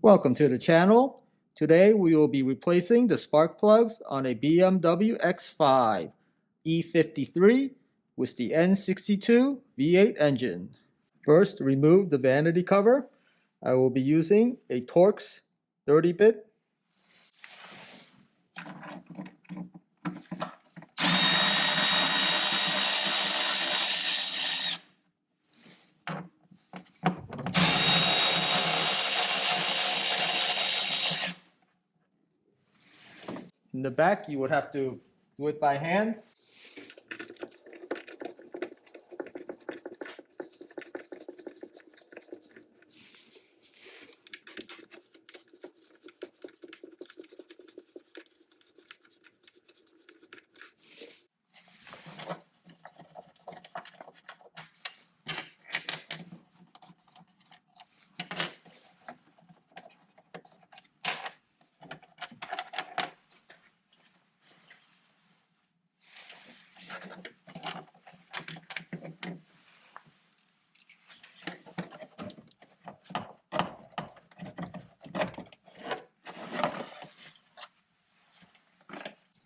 Welcome to the channel. Today we will be replacing the spark plugs on a BMW X5 E53 with the N62 V8 engine. First, remove the vanity cover. I will be using a Torx 30-bit. In the back, you would have to do it by hand.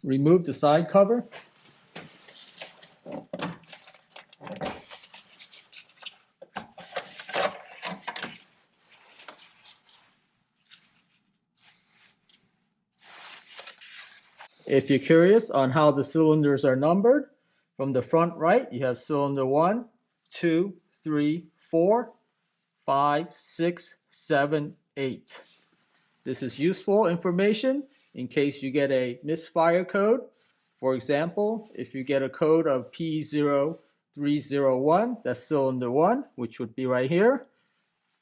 Remove the side cover. If you're curious on how the cylinders are numbered, from the front right, you have cylinder 1, 2, 3, 4, 5, 6, 7, 8. This is useful information in case you get a misfire code. For example, if you get a code of P0301, that's cylinder 1, which would be right here.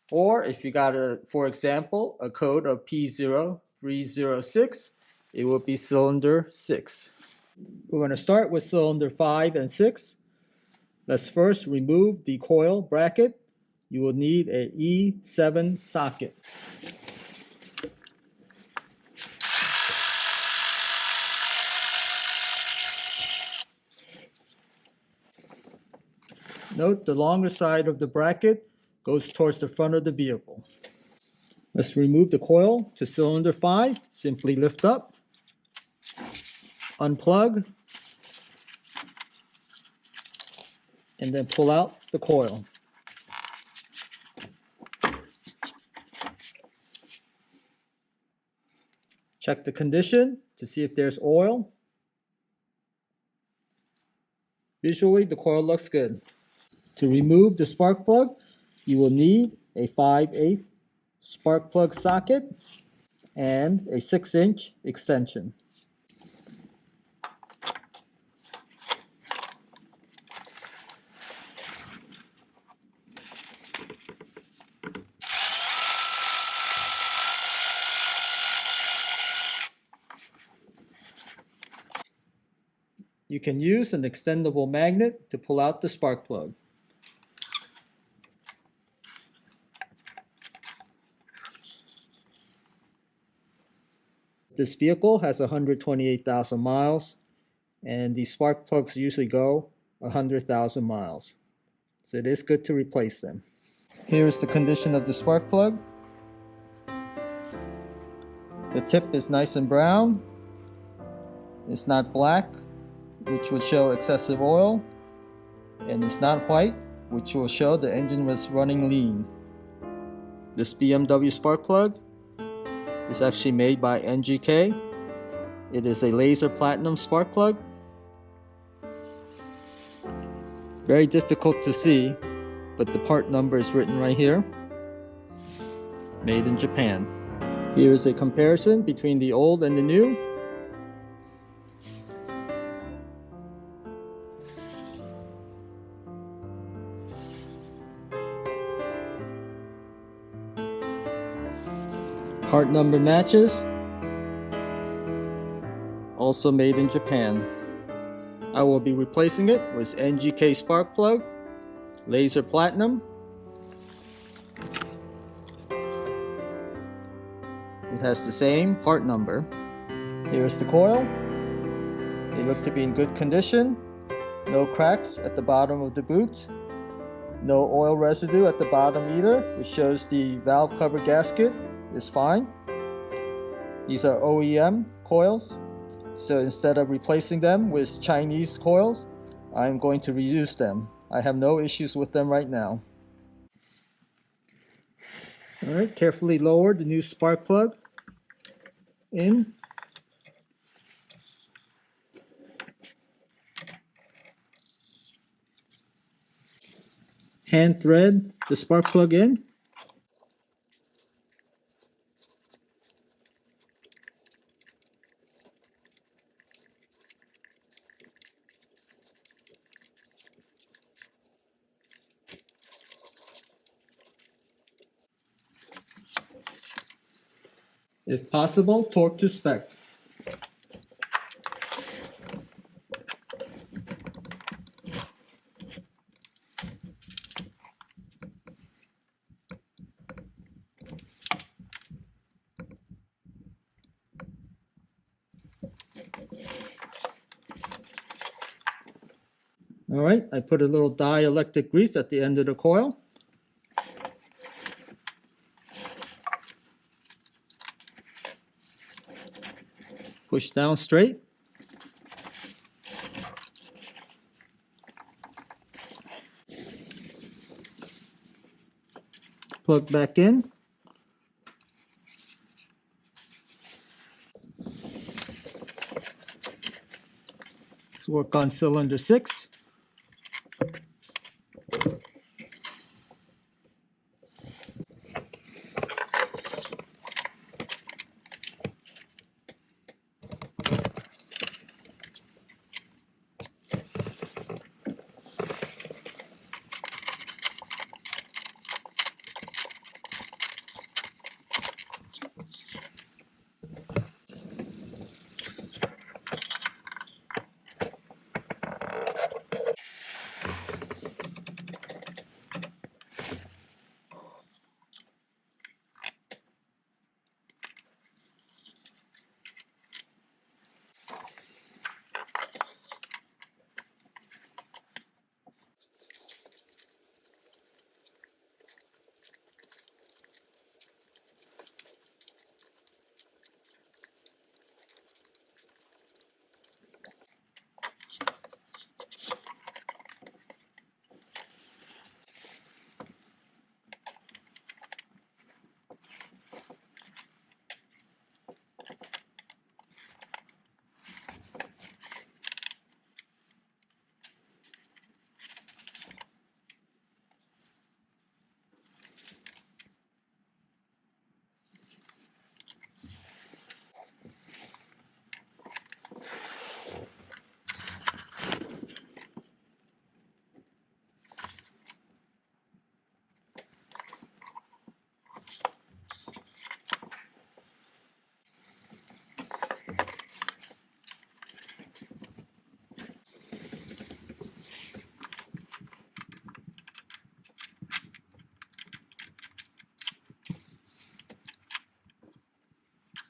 Or if you got, for example, a code of P0306, it will be cylinder 6. We're going to start with cylinder 5 and 6. Let's first remove the coil bracket. You will need a E7 socket. Note the longer side of the bracket goes towards the front of the vehicle. Let's remove the coil to cylinder 5. Simply lift up, unplug, and then pull out the coil. Check the condition to see if there's oil. Visually, the coil looks good. To remove the spark plug, you will need a 5/8 spark plug socket and a 6-inch extension. You can use an extendable magnet to pull out the spark plug. This vehicle has 128,000 miles, and these spark plugs usually go 100,000 miles. So it is good to replace them. Here is the condition of the spark plug. The tip is nice and brown. It's not black, which would show excessive oil, and it's not white, which will show the engine was running lean. This BMW spark plug is actually made by NGK. It is a Laser Platinum spark plug. Very difficult to see, but the part number is written right here. Made in Japan. Here is a comparison between the old and the new. Part number matches. Also made in Japan. I will be replacing it with NGK spark plug, Laser Platinum. It has the same part number. Here is the coil. They look to be in good condition. No cracks at the bottom of the boot. No oil residue at the bottom either, which shows the valve cover gasket is fine. These are OEM coils, so instead of replacing them with Chinese coils, I'm going to reuse them. I have no issues with them right now. Alright, carefully lower the new spark plug in. Hand thread the spark plug in. If possible, torque to spec. Alright, I put a little dielectric grease at the end of the coil. Push down straight. Plug back in. Let's work on cylinder 6.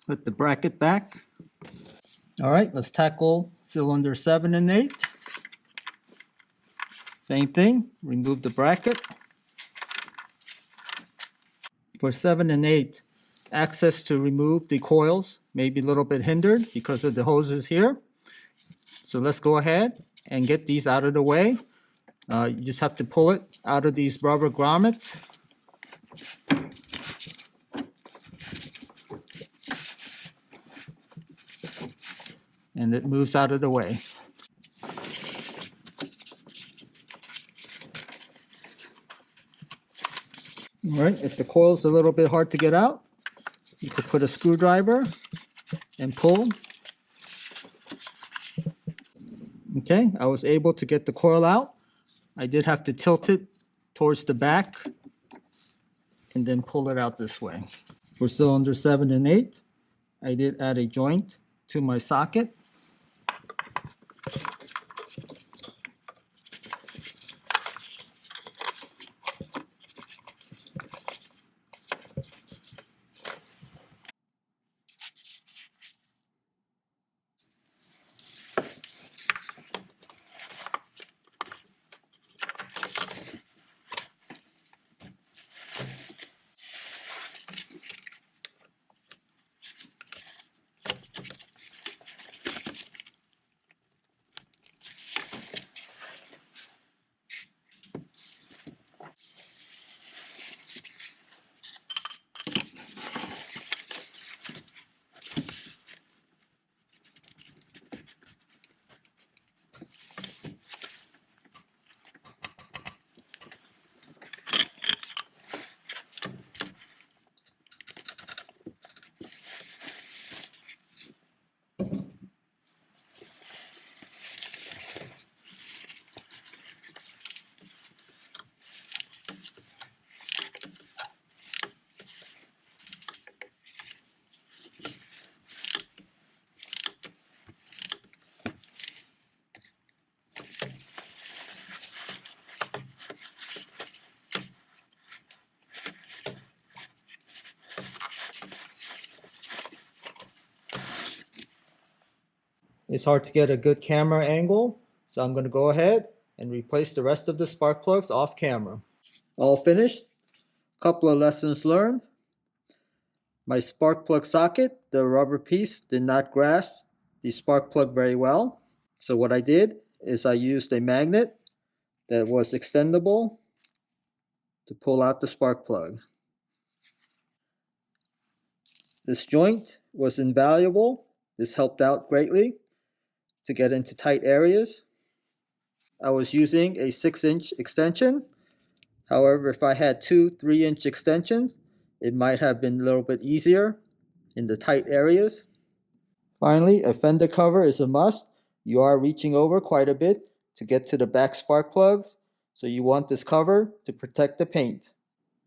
Put the bracket back. Alright, let's tackle cylinder 7 and 8. Same thing, remove the bracket. For 7 and 8, access to remove the coils may be a little bit hindered because of the hoses here. So let's go ahead and get these out of the way. You just have to pull it out of these rubber grommets. And it moves out of the way. All right, if the coil's a little bit hard to get out, you could put a screwdriver and pull. Okay, I was able to get the coil out. I did have to tilt it towards the back and then pull it out this way. For cylinder 7 and 8, I did add a joint to my socket. It's hard to get a good camera angle, so I'm going to go ahead and replace the rest of the spark plugs off camera. All finished. Couple of lessons learned. My spark plug socket, the rubber piece, did not grasp the spark plug very well. So what I did is I used a magnet that was extendable to pull out the spark plug. This joint was invaluable. This helped out greatly to get into tight areas. I was using a 6-inch extension. However, if I had two 3-inch extensions, it might have been a little bit easier in the tight areas. Finally, a fender cover is a must. You are reaching over quite a bit to get to the back spark plugs, so you want this cover to protect the paint.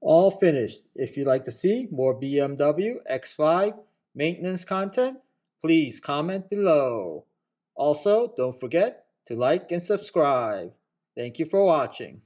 All finished. If you'd like to see more BMW X5 maintenance content, please comment below. Also, don't forget to like and subscribe. Thank you for watching.